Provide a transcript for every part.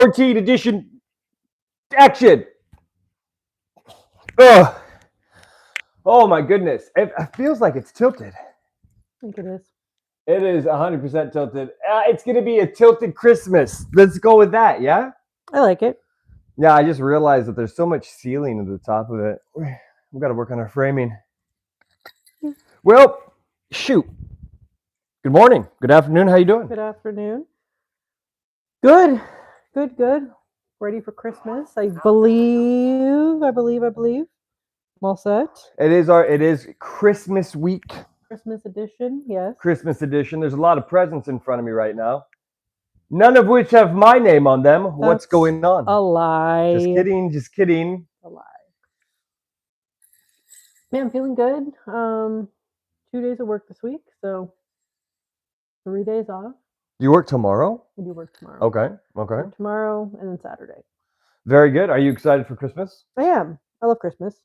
14 edition. Action. Oh, oh my goodness. It feels like it's tilted. I think it is. It is 100% tilted. It's going to be a tilted Christmas. Let's go with that, yeah? I like it. Yeah, I just realized that there's so much ceiling at the top of it. We've got to work on our framing. Well, shoot. Good morning. Good afternoon. How you doing? Good afternoon. Good. Ready for Christmas. I believe. I'm all set. It is Christmas week. Christmas edition, yes. Christmas edition. There's a lot of presents in front of me right now. None of which have my name on them. What's going on? A lie. Just kidding. A lie. Man, I'm feeling good. 2 days of work this week, so 3 days off. You work tomorrow? I do work tomorrow. Okay. Work tomorrow and then Saturday. Very good. Are you excited for Christmas? I am. I love Christmas.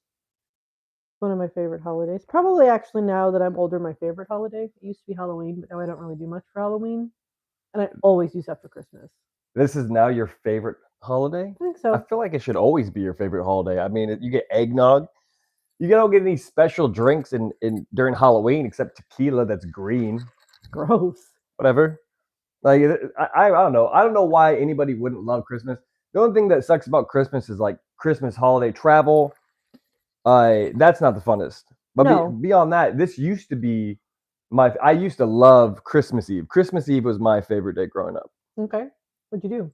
One of my favorite holidays. Probably actually now that I'm older, my favorite holiday. It used to be Halloween, but now I don't really do much for Halloween. And I always do stuff for Christmas. This is now your favorite holiday? I think so. I feel like it should always be your favorite holiday. I mean, you get eggnog. You don't get any special drinks in during Halloween except tequila that's green. Gross. Whatever. Like I don't know. I don't know why anybody wouldn't love Christmas. The only thing that sucks about Christmas is like Christmas holiday travel. That's not the funnest. But No. Beyond that, this used to be I used to love Christmas Eve. Christmas Eve was my favorite day growing up. Okay. What'd you do?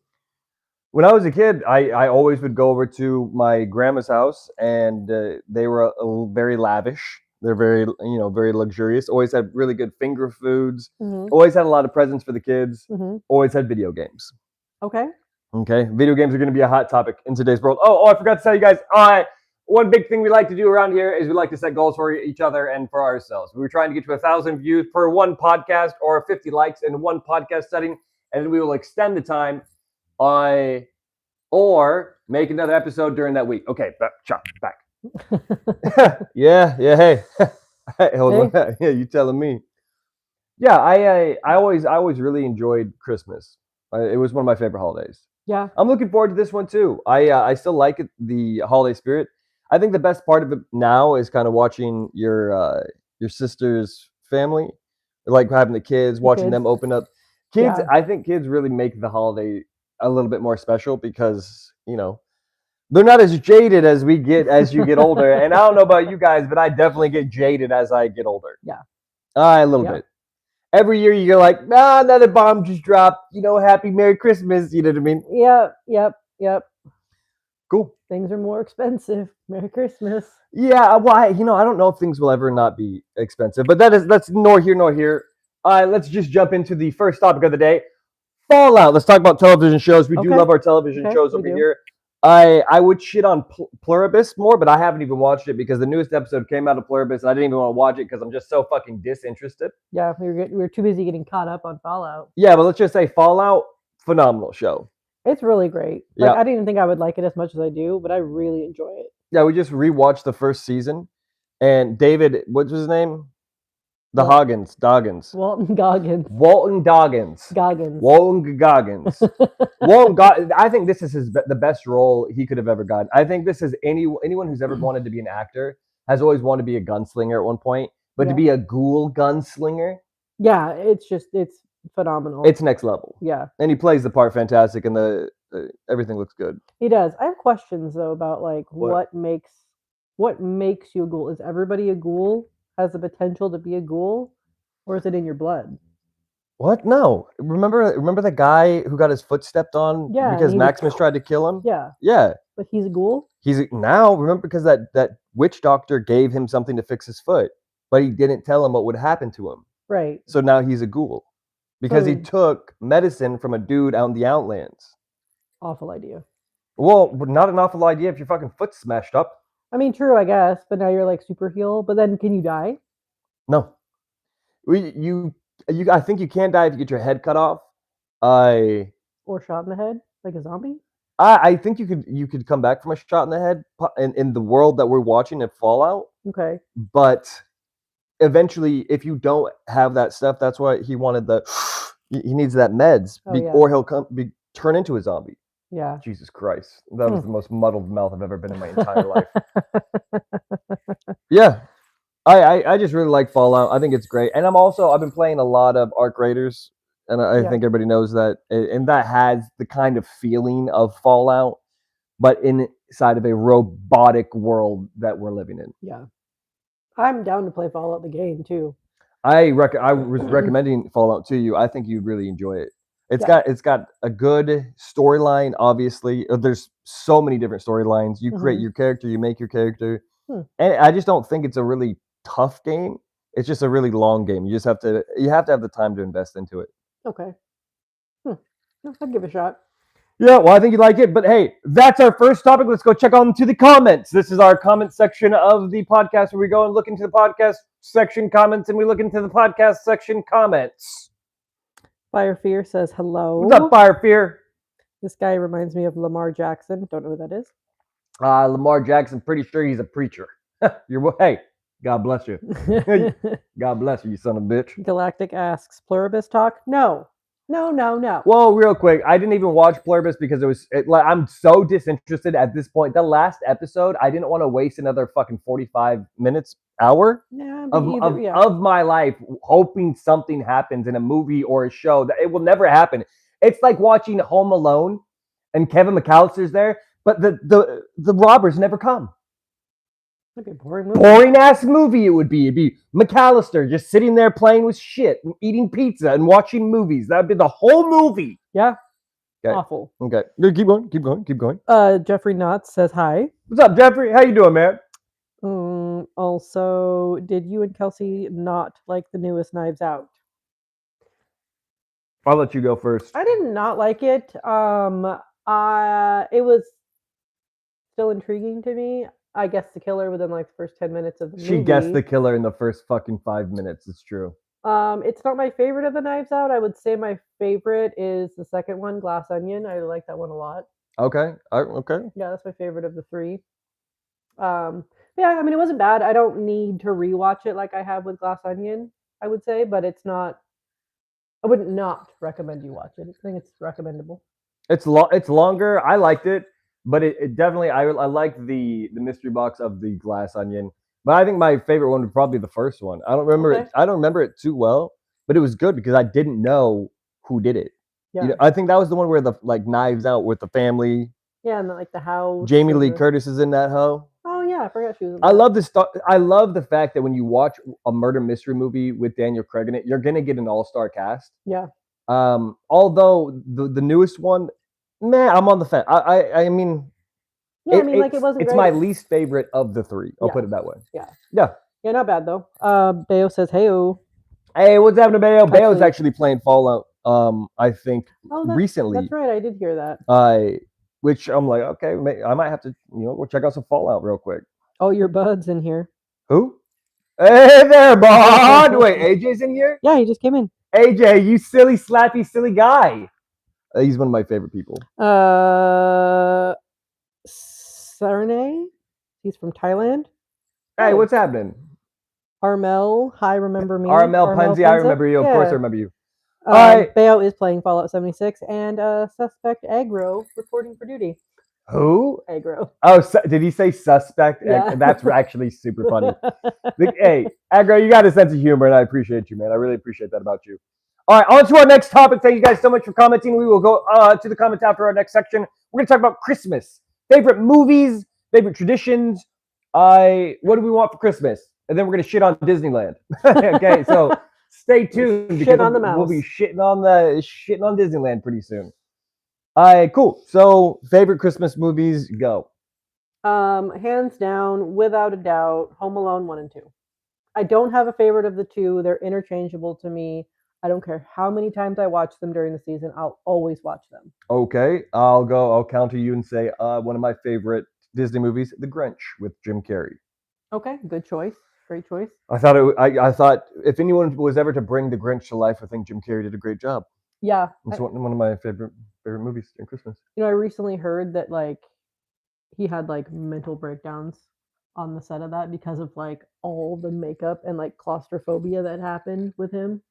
When I was a kid, I always would go over to my grandma's house, and they were very lavish. They're very luxurious. Always had really good finger foods. Mm-hmm. Always had a lot of presents for the kids. Mm-hmm. Always had video games. Okay. Okay, video games are going to be a hot topic in today's world. Oh, I forgot to tell you guys. One big thing we like to do around here is we like to set goals for each other and for ourselves. We're trying to get to 1,000 views per one podcast or 50 likes in one podcast setting, and we will extend the time or make another episode during that week. Okay, back. Yeah, hey. Hold on. Yeah, you telling me. Yeah, I always really enjoyed Christmas. It was one of my favorite holidays. Yeah. I'm looking forward to this one too. I still like it, the holiday spirit. I think the best part of it now is kind of watching your sister's family, like having the kids, watching them open up. Kids, yeah. I think kids really make the holiday a little bit more special because, they're not as jaded as you get older. And I don't know about you guys, but I definitely get jaded as I get older. Yeah. A little bit. Every year you're like, another bomb just dropped. Happy Merry Christmas. You know what I mean? Yep. Cool. Things are more expensive. Merry Christmas. Yeah, well, I don't know if things will ever not be expensive, but that's nor here nor here. Let's just jump into the first topic of the day. Fallout. Let's talk about television shows. We do love our television shows over here. I would shit on Pluribus more, but I haven't even watched it because the newest episode came out of Pluribus, and I didn't even want to watch it because I'm just so fucking disinterested. Yeah, we were too busy getting caught up on Fallout. Yeah, but let's just say Fallout, phenomenal show. It's really great. I didn't even think I would like it as much as I do, but I really enjoy it. Yeah, we just rewatched the first season, and David, what's his name? Doggins. Walton Goggins. Walton Goggins. I think this is the best role he could have ever gotten. I think this is anyone who's ever wanted to be an actor has always wanted to be a gunslinger at one point, but to be a ghoul gunslinger. Yeah, it's phenomenal. It's next level. Yeah. And he plays the part fantastic, and everything looks good. He does. I have questions though about like what makes you a ghoul. Is everybody a ghoul? Has the potential to be a ghoul, or is it in your blood? What? No. Remember the guy who got his foot stepped on because Maximus tried to kill him? Yeah. But he's a ghoul? Remember because that witch doctor gave him something to fix his foot, but he didn't tell him what would happen to him. Right. So now he's a ghoul because he took medicine from a dude out in the Outlands. Awful idea. Well, not an awful idea if your fucking foot's smashed up. I mean, true, I guess, but now you're like super heal. But then, can you die? No. I think you can die if you get your head cut off. Or shot in the head, like a zombie. I think you could come back from a shot in the head in the world that we're watching in Fallout. Okay. But eventually, if you don't have that stuff, that's why he wanted he needs that meds, or he'll turn into a zombie. Yeah. Jesus Christ. That was the most muddled mouth I've ever been in my entire life. Yeah. I just really like Fallout. I think it's great. And I've been playing a lot of Arc Raiders, and I Yeah. think everybody knows that. And that has the kind of feeling of Fallout, but inside of a robotic world that we're living in. Yeah. I'm down to play Fallout the game too. I was recommending Fallout to you. I think you'd really enjoy it. Yeah. It's got a good storyline. Obviously, there's so many different storylines. You create your character, you make your character, and I just don't think it's a really tough game. It's just a really long game. You have to have the time to invest into it. Okay. I'd give it a shot. Yeah, well, I think you like it. But hey, that's our first topic. Let's go check on to the comments. This is our comment section of the podcast where we go and look into the podcast section comments, and we look into the podcast section comments. Fire Fear says hello. What's up, Fire Fear? This guy reminds me of Lamar Jackson. Don't know who that is. Lamar Jackson, pretty sure he's a preacher. Hey, God bless you. God bless you, you son of a bitch. Galactic asks, Pluribus talk? No. Well, real quick, I didn't even watch Pluribus because I'm so disinterested at this point. The last episode, I didn't want to waste another fucking 45 minutes, hour of my life hoping something happens in a movie or a show. That it will never happen. It's like watching Home Alone and Kevin McAllister's there, but the robbers never come. That'd be a boring movie. Boring ass movie it would be. It'd be McAllister just sitting there playing with shit and eating pizza and watching movies. That'd be the whole movie. Yeah. Okay. Awful. Okay. Keep going. Jeffrey Knotts says hi. What's up, Jeffrey? How you doing, man? Also, did you and Kelsey not like the newest Knives Out? I'll let you go first. I did not like it. It was still intriguing to me. I guessed the killer within like the first 10 minutes of the movie. She guessed the killer in the first fucking 5 minutes. It's true. It's not my favorite of the Knives Out. I would say my favorite is the second one, Glass Onion. I like that one a lot. Okay. Okay. Yeah, that's my favorite of the three. Yeah, I mean, it wasn't bad. I don't need to rewatch it like I have with Glass Onion, I would say, but it's not. I wouldn't not recommend you watch it. I think it's recommendable. It's longer. I liked it, but it definitely I like the mystery box of the Glass Onion. But I think my favorite one would probably be the first one. I don't remember it. I don't remember it too well, but it was good because I didn't know who did it. Yeah. You know, I think that was the one where the Knives Out with the family. Yeah, and the house. Jamie Lee Curtis is in that hoe. Oh yeah, I forgot she was in that. I love the fact that when you watch a murder mystery movie with Daniel Craig in it, you're gonna get an all-star cast. Yeah. Although the newest one, man, I'm on the fence. I mean. Yeah, I mean, it wasn't. It's my least favorite of the three. I'll put it that way. Yeah. Yeah. Yeah, not bad though. Bayo says, "Heyo." Hey, what's happening, Bayo? Bayo's actually playing Fallout. I think recently. That's right. I did hear that. Which I'm like, okay, I might have to, go check out some Fallout real quick. Oh, your bud's in here. Who? Hey there, bud. Wait, AJ's in here? Yeah, he just came in. AJ, you silly, slappy, silly guy. He's one of my favorite people. Sarnay, he's from Thailand. Hey, what's happening? Armel, hi, remember me? Armel Punzi, I remember you. Of course I remember you. Bayo is playing Fallout 76, and Suspect Aggro reporting for duty. Who? Aggro. Oh, did he say Suspect? Yeah. That's actually super funny. Hey, Aggro, you got a sense of humor, and I appreciate you, man. I really appreciate that about you. All right, on to our next topic. Thank you guys so much for commenting. We will go to the comments after our next section. We're going to talk about Christmas. Favorite movies, favorite traditions. What do we want for Christmas? And then we're going to shit on Disneyland. Okay, so stay tuned because we'll be shitting on Disneyland pretty soon. All right, cool. So, favorite Christmas movies, go. Hands down, without a doubt, Home Alone 1 and 2. I don't have a favorite of the two. They're interchangeable to me. I don't care how many times I watch them during the season. I'll always watch them. Okay, I'll counter you and say one of my favorite Disney movies, The Grinch with Jim Carrey. Okay, good choice. Great choice. I thought if anyone was ever to bring The Grinch to life, I think Jim Carrey did a great job. Yeah, it's one of my favorite movies during Christmas. I recently heard that he had mental breakdowns on the set of that because of all the makeup and claustrophobia that happened with him.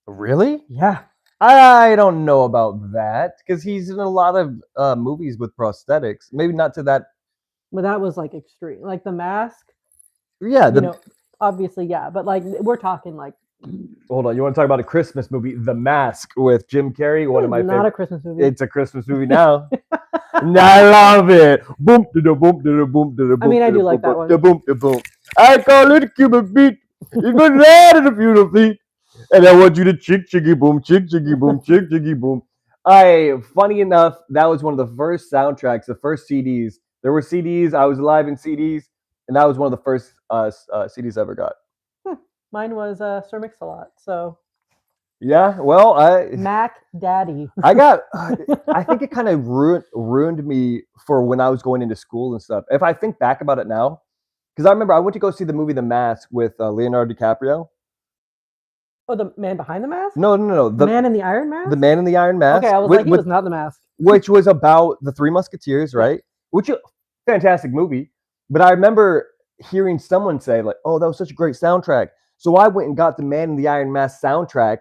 Really? Yeah. I don't know about that because he's in a lot of movies with prosthetics. Maybe not to that. But that was like extreme. Like The Mask, Yeah. you know, obviously, yeah. But like we're talking like Hold on. You want to talk about a Christmas movie, The Mask with Jim Carrey? One of my not favorite. a Christmas movie. It's a Christmas movie now. And I love it. Boom, da boom, da boom, da boom. I mean, I do like that one. Da boom, da boom. I call it a Cuban beat. It's been red in a few feet. And I want you to chick chiggy boom, chick chiggy boom, chick chiggy boom. Funny enough, that was one of the first soundtracks, the first CDs. There were CDs. I was live in CDs, and that was one of the first CDs I ever got. Mine was Sir Mix-a-Lot. So yeah, well, Mac Daddy. I got. I think it kind of ruined me for when I was going into school and stuff. If I think back about it now, because I remember I went to go see the movie The Mask with Leonardo DiCaprio. Oh, the man behind the mask? No. The man in the Iron Mask? The Man in the Iron Mask. Okay, I was like, he was not the mask. Which was about the Three Musketeers, right? Which fantastic movie. But I remember hearing someone say, like, oh, that was such a great soundtrack. So I went and got the Man in the Iron Mask soundtrack,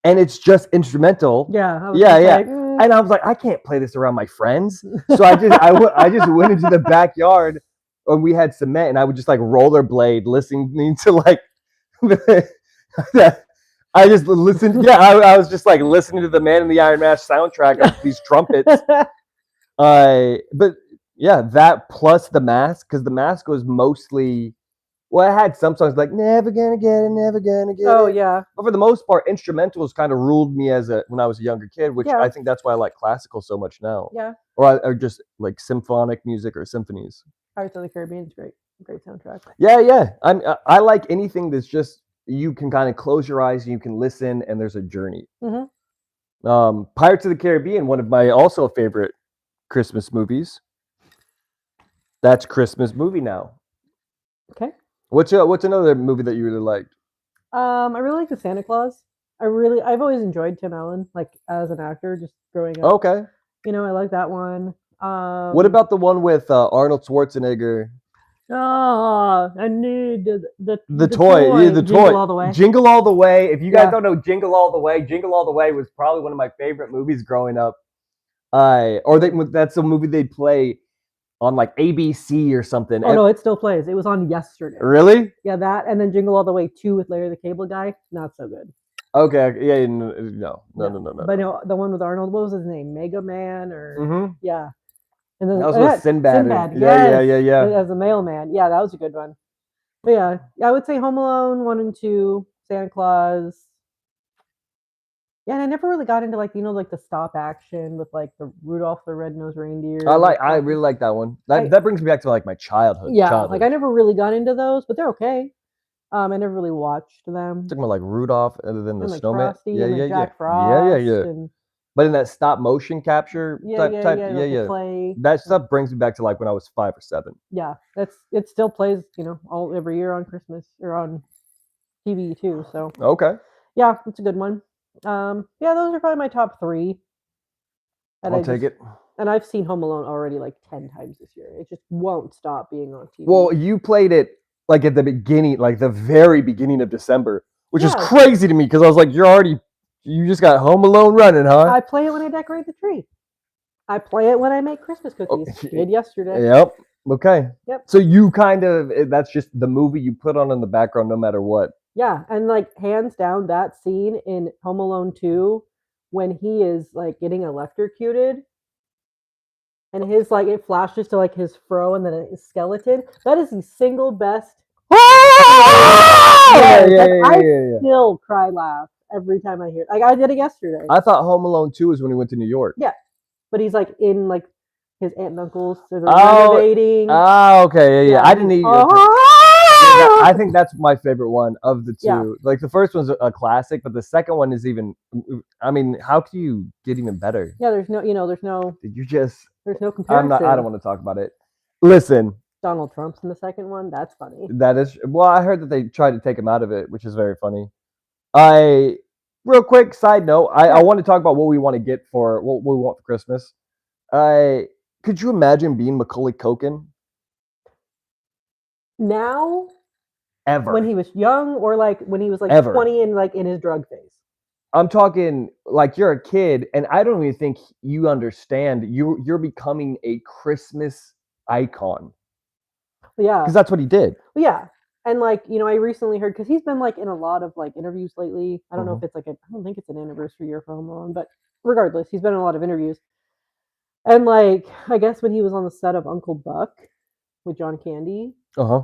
and it's just instrumental. Yeah. Yeah. And I was like, I can't play this around my friends. So I just went into the backyard and we had cement, and I would just like rollerblade listening to like I just listened. Yeah, I was just like listening to the Man in the Iron Mask soundtrack of these trumpets. But yeah, that plus the Mask, because the Mask was mostly. Well, I had some songs like "Never Gonna Get It, Never Gonna Get It." Oh yeah. But for the most part, instrumentals kind of ruled me when I was a younger kid, which I think that's why I like classical so much now. Yeah. Or just like symphonic music or symphonies. Pirates of the Caribbean is great soundtrack. Yeah. I like anything that's just you can kind of close your eyes and you can listen, and there's a journey. Mm-hmm. Pirates of the Caribbean, one of my also favorite Christmas movies. That's Christmas movie now. Okay. What's another movie that you really liked? I really like the Santa Claus. I've always enjoyed Tim Allen, like as an actor, just growing up. Okay. I like that one. What about the one with Arnold Schwarzenegger? Oh, I need the toy. Yeah, the toy. Jingle All the Way. Jingle All the Way. If you guys don't know Jingle All the Way was probably one of my favorite movies growing up. That's a movie they'd play on like ABC or something. Oh no, it still plays. It was on yesterday. Really? Yeah, that and then Jingle All the Way 2 with Larry the Cable Guy, not so good. Okay, yeah, no. But no, the one with Arnold, what was his name? Mega Man or yeah. And then that was with Sinbad. Yeah. As a mailman. Yeah, that was a good one. But yeah, I would say Home Alone 1 and 2, Santa Claus. Yeah, and I never really got into like like the stop action with like the Rudolph the Red-Nosed Reindeer. I really like that one. That brings me back to like my childhood. Yeah, like I never really got into those, but they're okay. I never really watched them. Talking about like Rudolph, other than the like snowman. Frosty and Jack Frost. Yeah. And, but in that stop motion capture type, play. That stuff brings me back to like when I was 5 or 7. Yeah, it still plays, every year on Christmas or on TV too. So okay, yeah, it's a good one. Yeah, those are probably my top 3. I'll take it. And I've seen Home Alone already like 10 times this year. It just won't stop being on TV. Well, you played it like at the beginning, like the very beginning of December, which is crazy to me because I was like, you just got Home Alone running, huh? I play it when I decorate the tree. I play it when I make Christmas cookies. Did yesterday. Yep. Okay. Yep. So you that's just the movie you put on in the background no matter what. Yeah, and like hands down that scene in Home Alone 2 when he is like getting electrocuted and his like it flashes to like his fro and then his skeleton. That is the single best. I still cry laugh every time I hear it. Like I did it yesterday. I thought Home Alone 2 was when he went to New York. Yeah. But he's like in like his aunt and uncle's, so they're renovating. Oh, okay, yeah. I didn't need. I think that's my favorite one of the two. Yeah. Like the first one's a classic, but the second one is even. I mean, how can you get even better? Yeah, there's no comparison. I don't want to talk about it. Listen, Donald Trump's in the second one. That's funny. That is. Well, I heard that they tried to take him out of it, which is very funny. Real quick side note, I want to talk about what we want to get for what we want for Christmas. Could you imagine being Macaulay Culkin? Now? Ever. When he was young or like when he was like 20 and like in his drug phase? I'm talking like you're a kid, and I don't even think you understand. You're becoming a Christmas icon Yeah. because that's what he did. Yeah. And like, I recently heard because he's been like in a lot of like interviews lately. I don't know if Mhm. it's like I don't think it's an anniversary year for Home Alone, but regardless, he's been in a lot of interviews. And like, I guess when he was on the set of Uncle Buck with John Candy, Uh-huh.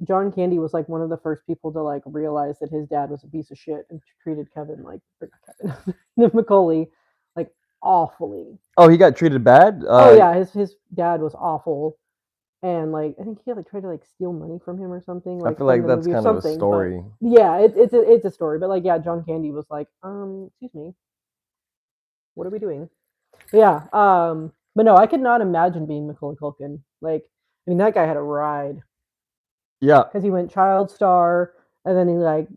John Candy was like one of the first people to like realize that his dad was a piece of shit and treated Kevin like or not Kevin, Macaulay like awfully. Oh, he got treated bad. Oh yeah, his dad was awful, and like I think he like tried to like steal money from him or something I like feel from like the that's movie or kind of a something. But story. yeah, it's a story. But like yeah, John Candy was like, excuse me, what are we doing? But yeah, but no, I could not imagine being Macaulay Culkin. Like, I mean, that guy had a ride Yeah, because he went child star and then he like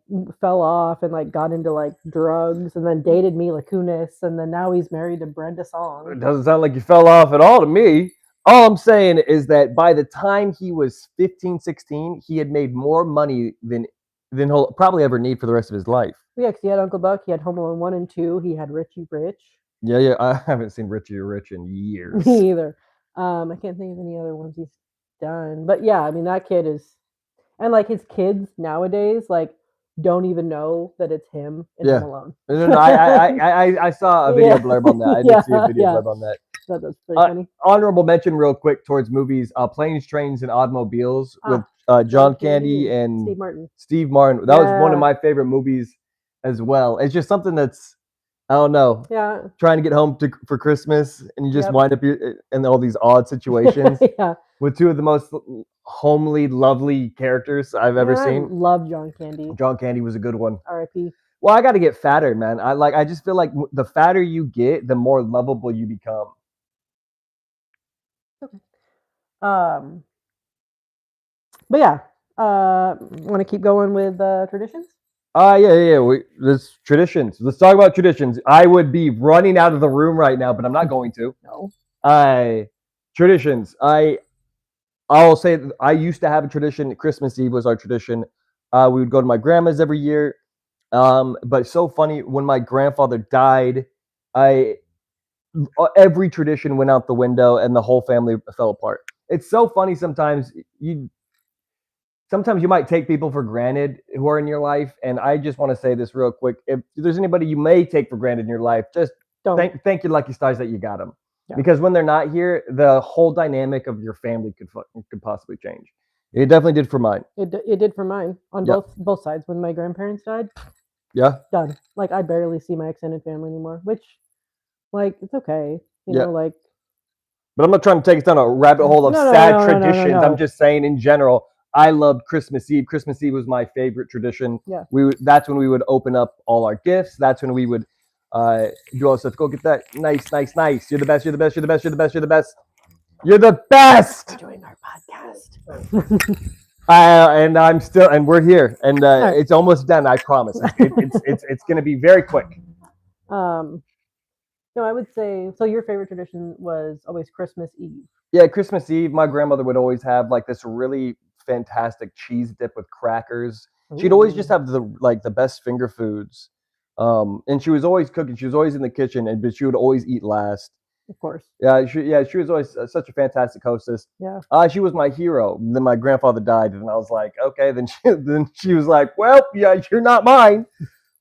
fell off and like got into like drugs and then dated Mila Kunis and then now he's married to Brenda Song. it doesn't sound like you fell off at all to me. All I'm saying is that by the time he was 15, 16, he had made more money than he'll probably ever need for the rest of his life. Yeah, because he had Uncle Buck, he had Home Alone 1 and 2, he had Richie Rich. Yeah, yeah. I haven't seen Richie Rich in years. Me either. I can't think of any other ones he's done. But yeah, I mean that kid is and like his kids nowadays like don't even know that it's him in Yeah. Home Alone. No, I saw a video blurb on that. I did see a video blurb on that. That's pretty funny. Honorable mention, real quick, towards movies: Planes, Trains, and Automobiles with John Candy and Steve Martin. That was one of my favorite movies as well. It's just something that's, I don't know. Yeah. Trying to get home for Christmas, and you just wind up in all these odd situations. Yeah. With two of the most homely, lovely characters I've ever seen. I love John Candy. John Candy was a good one. R.I.P. Well, I got to get fatter, man. I just feel like the fatter you get, the more lovable you become. Okay. But yeah, want to keep going with traditions? Yeah. There's traditions. Let's talk about traditions. I would be running out of the room right now, but I'm not going to. No. Traditions. I'll say I used to have a tradition. Christmas Eve was our tradition. We would go to my grandma's every year. But it's so funny, when my grandfather died, every tradition went out the window and the whole family fell apart. It's so funny sometimes you might take people for granted who are in your life, and I just want to say this real quick. If there's anybody you may take for granted in your life, just thank your lucky stars that you got them. Yeah. Because when they're not here, the whole dynamic of your family could possibly change. It definitely did for mine. It did for mine on both sides. When my grandparents died, done. Like I barely see my extended family anymore, which, like, it's okay, you know, like. But I'm not trying to take us down a rabbit hole of sad traditions. I'm just saying, in general, I loved Christmas Eve. Christmas Eve was my favorite tradition. Yeah. That's when we would open up all our gifts. That's when we would do all stuff. Go get that. Nice. You're the best. You're the best. You're the best. You're the best. You're the best. You're the best. Enjoying our podcast. And we're here, and it's almost done. I promise. It's going to be very quick. No, I would say, so your favorite tradition was always Christmas Eve. Yeah, Christmas Eve, my grandmother would always have like this really fantastic cheese dip with crackers. Ooh. She'd always just have the best finger foods. And she was always cooking. She was always in the kitchen, but she would always eat last. Of course. Yeah, she was always such a fantastic hostess. Yeah. She was my hero. Then my grandfather died, and I was like, okay. Then she was like, well, yeah, you're not mine.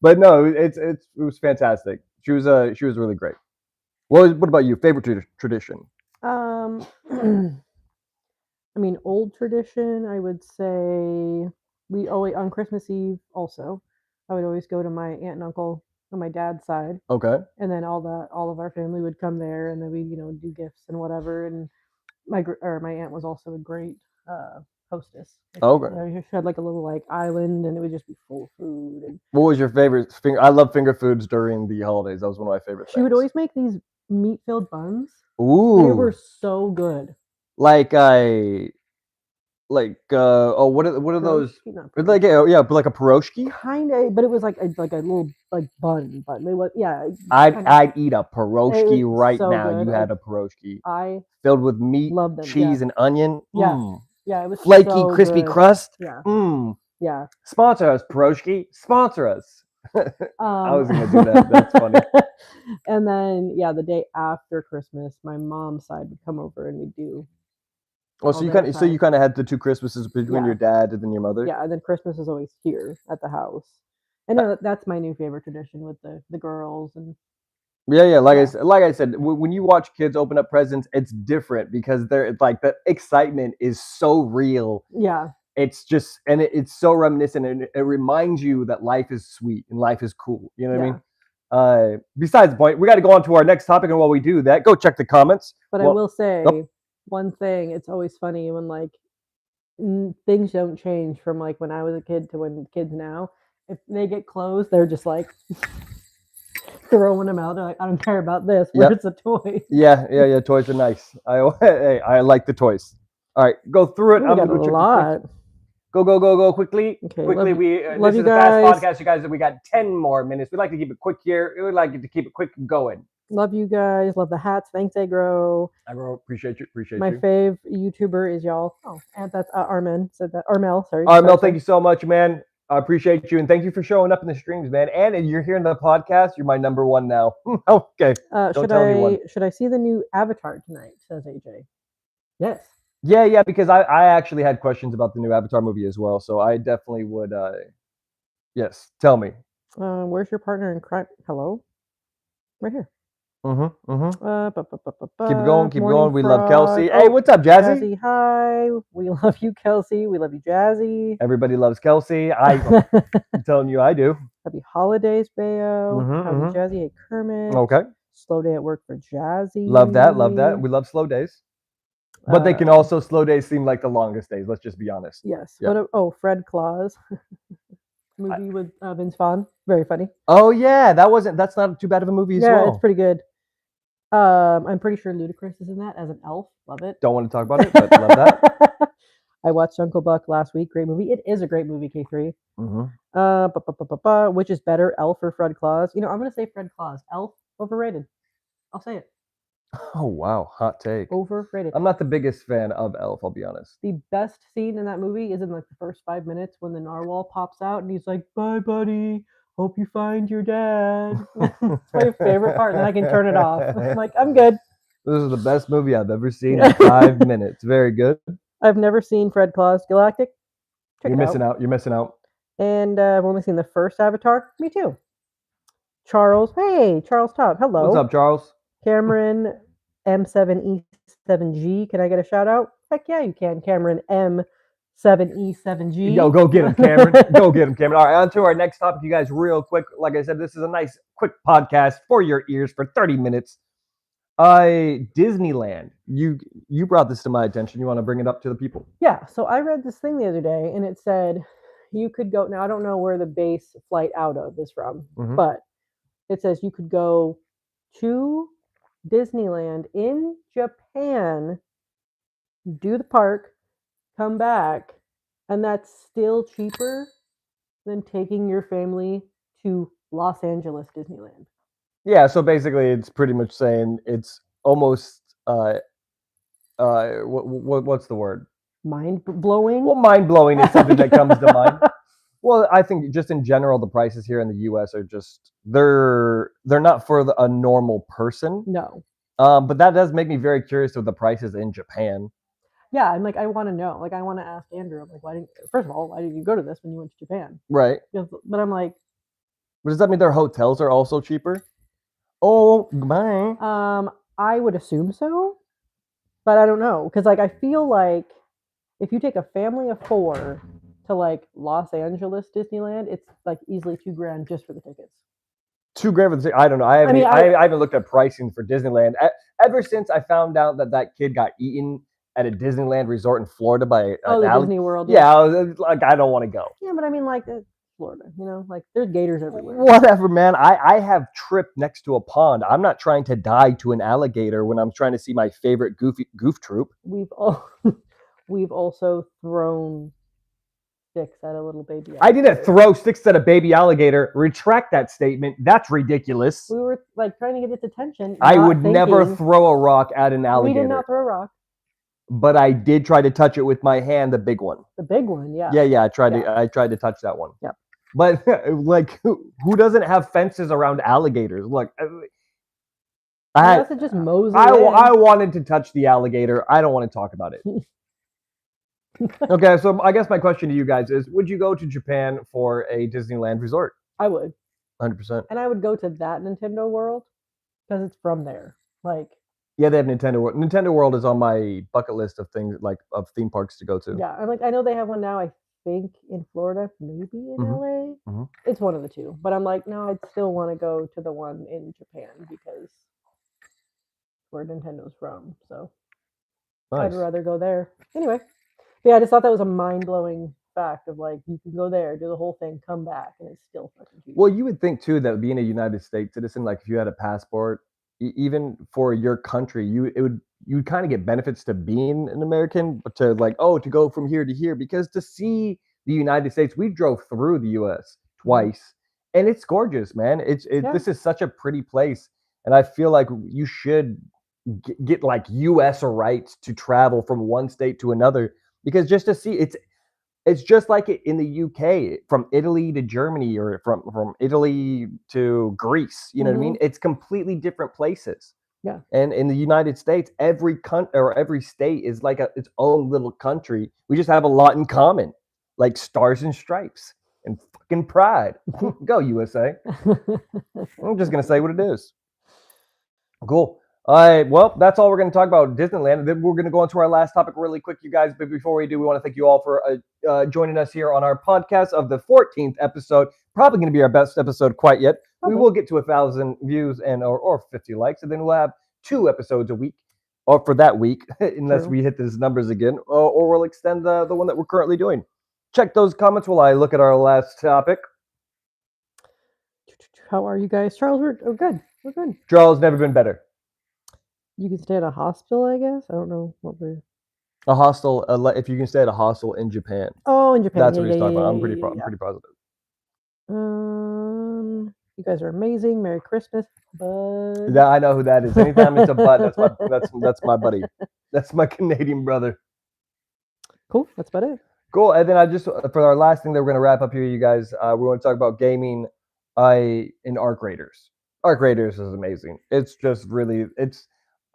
But no, it was fantastic. She was really great. What about you? Favorite tradition? I mean, old tradition, I would say we always on Christmas Eve also. I would always go to my aunt and uncle on my dad's side. Okay. And then all of our family would come there, and then we do gifts and whatever. And my aunt was also a great hostess. Okay. She had like a little like island, and it would just be full of food. And what was your favorite I love finger foods during the holidays. That was one of my favorite things. She would always make these meat-filled buns. Ooh. They were so good. What are those? Like a pierogi? Kinda, but it was like a little like bun. They was I'd eat a pierogi right now. Good. You had a pierogi. Filled with meat, cheese, and onion. Yeah. Yeah, it was flaky, crispy crust. Yeah. Mmm. Yeah. Sponsor us, pierogi. Sponsor us. I was gonna do that. That's funny. And then yeah, the day after Christmas, my mom's side would come over and we'd do Oh, so all you day kind of outside. had the 2 Christmases between Yeah. your dad and then your mother? Yeah, and then Christmas is always here at the house. And that's my new favorite tradition with the girls and Yeah. Like Yeah. I said, when you watch kids open up presents, it's different because they're like the excitement is so real. yeah. It's just and it's so reminiscent and it reminds you that life is sweet and life is cool. You know what I mean? Besides the point, we got to go on to our next topic, and while we do that, go check the comments. But I will say one thing, it's always funny when like things don't change from like when I was a kid to when kids now. If they get clothes, they're just like throwing them out. They're like, I don't care about this. Where's the toy? Yeah. Toys are nice. I like the toys. All right, go through it. I'm gonna go a lot. Go quickly. Okay, Quickly, love this you is a fast guys. podcast, you guys. We got 10 more minutes. We'd like to keep it quick here. We would like to keep it quick going. Love you guys. Love the hats. Thanks, Agro. Agro, appreciate you. My fave YouTuber is y'all. Oh, and that's Armin said that. Armel, sorry. Armel, thank you so much, man. I appreciate you, and thank you for showing up in the streams, man. And you're here in the podcast. You're my number one now. Okay. Should I see the new Avatar tonight? Says AJ. Yes. Yeah, because I actually had questions about the new Avatar movie as well, so I definitely would. Yes, tell me. Where's your partner in crime? Hello, right here. Keep going. We love Kelsey. Hey, what's up, Jazzy? Hi. We love you, Kelsey. We love you, Jazzy. Everybody loves Kelsey. I'm telling you, I do. Happy holidays, Bayo. Happy Jazzy. Hey, Kermit. Okay. Slow day at work for Jazzy. Love that. We love slow days. But they can also, slow days seem like the longest days. Let's just be honest. Yes. Yep. Fred Claus. Movie with Vince Vaughn. Very funny. Oh, yeah. That's not too bad of a movie as well. Yeah, it's pretty good. I'm pretty sure Ludacris is in that as an elf. Love it. Don't want to talk about it, but love that. I watched Uncle Buck last week. Great movie. It is a great movie, K3. Which is better, Elf or Fred Claus? I'm going to say Fred Claus. Elf, overrated. I'll say it. Oh, wow. Hot take. Overrated. I'm not the biggest fan of Elf, I'll be honest. The best scene in that movie is in like the first 5 minutes when the narwhal pops out and he's like, bye, buddy. Hope you find your dad. It's my favorite part. And then I can turn it off. I'm like, I'm good. This is the best movie I've ever seen in 5 minutes. Very good. I've never seen Fred Claus Galactic. You're missing out. You're missing out. And I've only seen the first Avatar. Me too. Charles. Hey, Charles Top. Hello. What's up, Charles? Cameron M7E7G. Can I get a shout out? Heck yeah, you can. Cameron M7E7G. Yo, go get him, Cameron. Go get him, Cameron. All right, on to our next topic, you guys, real quick. Like I said, this is a nice, quick podcast for your ears for 30 minutes. Disneyland. You brought this to my attention. You want to bring it up to the people? Yeah. So I read this thing the other day, and it said you could go. Now I don't know where the base flight out of is from, but it says you could go to Disneyland in Japan, do the park, come back, and that's still cheaper than taking your family to Los Angeles Disneyland. Yeah, so basically it's pretty much saying it's almost what's the word? Mind-blowing? Well, mind-blowing is something that comes to mind. Well, I think just in general, the prices here in the U.S. are just they're not for a normal person. No. But that does make me very curious with the prices in Japan. Yeah, I'm like, I want to know. Like, I want to ask Andrew. I'm like, why didn't you go to this when you went to Japan? Right. But I'm like, but does that mean their hotels are also cheaper? Oh, goodbye. I would assume so, but I don't know because like I feel like if you take a family of 4 to like Los Angeles Disneyland, it's like easily $2,000 just for the tickets. $2,000 for the ticket? I don't know. I haven't looked at pricing for Disneyland ever since I found out that kid got eaten at a Disneyland resort in Florida by Disney World. Yeah, I was like, I don't want to go. Yeah, but I mean, like Florida, like there's gators everywhere. Whatever, man. I have tripped next to a pond. I'm not trying to die to an alligator when I'm trying to see my favorite goof troop. We've also thrown sticks at a little baby alligator. I didn't throw sticks at a baby alligator. Retract that statement. That's ridiculous. We were like trying to get its attention. I would never throw a rock at an alligator. We did not throw a rock. But I did try to touch it with my hand, the big one. The big one, yeah. Yeah. I tried to touch that one. Yep. But like, who doesn't have fences around alligators? Look, I had, Unless it just mows I away. wanted to touch the alligator. I don't want to talk about it. Okay, so I guess my question to you guys is: would you go to Japan for a Disneyland resort? I would. 100%. And I would go to that Nintendo World because it's from there. Like, Yeah, they have Nintendo World. Nintendo World is on my bucket list of things like of theme parks to go to. yeah, and like I know they have one now. I think in Florida, maybe in Mhm. LA. Mhm. It's one of the two. But I'm like, no, I'd still want to go to the one in Japan because where Nintendo's from. So Nice. I'd rather go there. Anyway, yeah, I just thought that was a mind blowing fact of like you can go there, do the whole thing, come back, and it's still fucking huge. Well, you would think too that being a United States citizen, like if you had a passport, even for your country, you would kind of get benefits to being an American, but to like to go from here to here because to see the United States, we drove through the U.S. twice, and it's gorgeous, man. Yeah. This is such a pretty place, and I feel like you should get like U.S. rights to travel from one state to another because just to see it's just like it in the UK, from Italy to Germany or from Italy to Greece. You know what I mean? It's completely different places. Yeah. And in the United States, every country or every state is like its own little country. We just have a lot in common, like stars and stripes and fucking pride. Go USA. I'm just gonna say what it is. Cool. All right. Well, that's all we're going to talk about Disneyland. Then we're going to go on to our last topic really quick, you guys. But before we do, we want to thank you all for joining us here on our podcast of the 14th episode. Probably going to be our best episode quite yet. Probably. We will get to 1,000 views and or 50 likes, and then we'll have 2 episodes a week, or for that week, unless True. we hit these numbers again, or we'll extend the one that we're currently doing. Check those comments while I look at our last topic. How are you guys? Charles, we're good. We're good. Charles, never been better. You can stay at a hospital, I guess. I don't know what we're. A hostel, if you can stay at a hostel in Japan. Oh, in Japan. That's yeah, what he's yeah, talking yeah, about. I'm yeah, pretty, yeah, I'm pretty positive. You guys are amazing. Merry Christmas, bud. Yeah, I know who that is. Anytime it's a bud, that's my buddy. That's my Canadian brother. Cool. That's about it. Cool. And then I just for our last thing that we're gonna wrap up here, you guys, we want to talk about gaming. In Arc Raiders. Arc Raiders is amazing. It's just really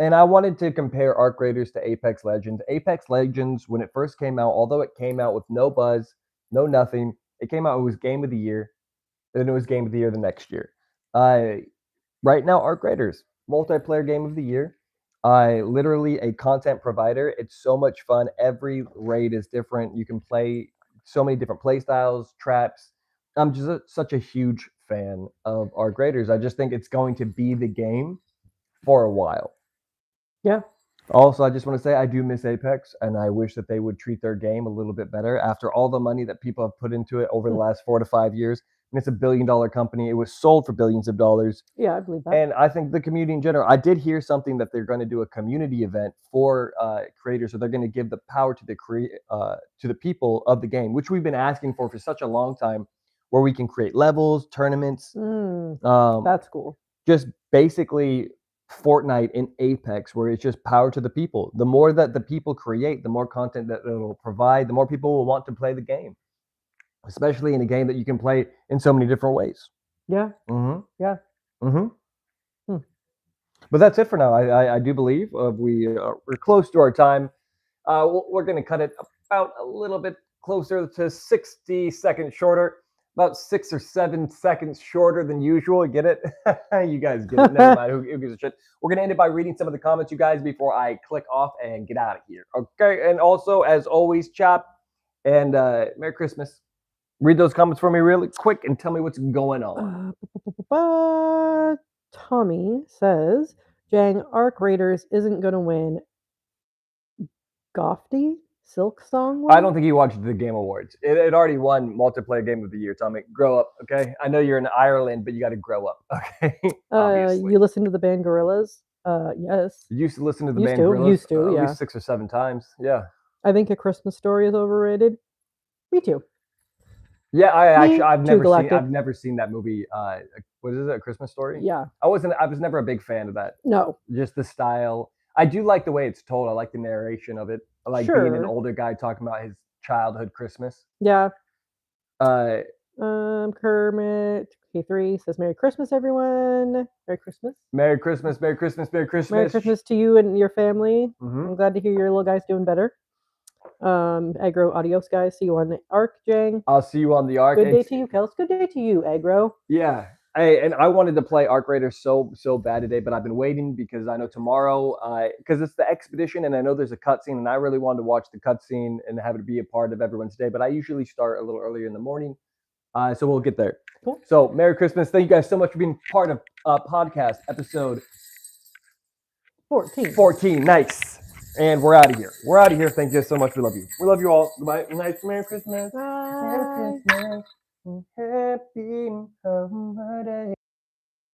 and I wanted to compare Arc Raiders to Apex Legends. Apex Legends, when it first came out, although it came out with no buzz, no nothing, it came out. It was Game of the Year. Then it was Game of the Year the next year. Right now, Arc Raiders, multiplayer Game of the Year. Literally a content provider. It's so much fun. Every raid is different. You can play so many different play styles, traps. I'm just such a huge fan of Arc Raiders. I just think it's going to be the game for a while. Yeah. Also, I just want to say I do miss Apex, and I wish that they would treat their game a little bit better after all the money that people have put into it over the last 4 to 5 years. And it's $1 billion company. It was sold for billions of dollars. Yeah, I believe that. And I think the community in general, I did hear something that they're going to do a community event for creators. So they're going to give the power to the people of the game, which we've been asking for such a long time, where we can create levels, tournaments. That's cool. Just basically Fortnite in Apex, where it's just power to the people. The more that the people create, the more content that it'll provide, the more people will want to play the game, especially in a game that you can play in so many different ways. Yeah. Yeah. But that's it for now. I do believe we're close to our time. We're going to cut it about a little bit closer to 60 seconds shorter, about 6 or 7 seconds shorter than usual. Get it? You guys get it. Never mind. Who gives a shit? We're going to end it by reading some of the comments, you guys, before I click off and get out of here. Okay. And also, as always, Chop and Merry Christmas. Read those comments for me really quick and tell me what's going on. Tommy says, Jang, Arc Raiders isn't going to win. Gofty? Silk Song won? I don't think you watched the Game Awards. It already won Multiplayer Game of the Year, Tommy. Grow up, okay? I know you're in Ireland, but you got to grow up, okay? You listen to the band Gorillaz? Yes. You used to listen to the band Gorillaz? Used to, yeah. At least 6 or 7 times, yeah. I think A Christmas Story is overrated. Me too. Yeah, I've never seen that movie. What is it? A Christmas Story? Yeah. I was never a big fan of that. No. Just the style. I do like the way it's told. I like the narration of it. I like being an older guy talking about his childhood Christmas. Yeah. Kermit K3 says Merry Christmas, everyone. Merry Christmas. Merry Christmas, Merry Christmas, Merry Christmas. Merry Christmas to you and your family. Mhm. I'm glad to hear your little guy's doing better. Aggro, adios, guys. See you on the Arc, Jang. I'll see you on the Arc. Good day to you, Kels. Good day to you, Aggro. Yeah. And I wanted to play Arc Raider so bad today, but I've been waiting because I know tomorrow, because it's the expedition, and I know there's a cutscene, and I really wanted to watch the cutscene and have it be a part of everyone's day. But I usually start a little earlier in the morning, so we'll get there. Cool. So Merry Christmas! Thank you guys so much for being part of podcast episode 14. 14. Nice. And we're out of here. We're out of here. Thank you so much. We love you. We love you all. Goodbye. Nice. Merry Christmas. Bye. Merry Christmas. Happy holiday.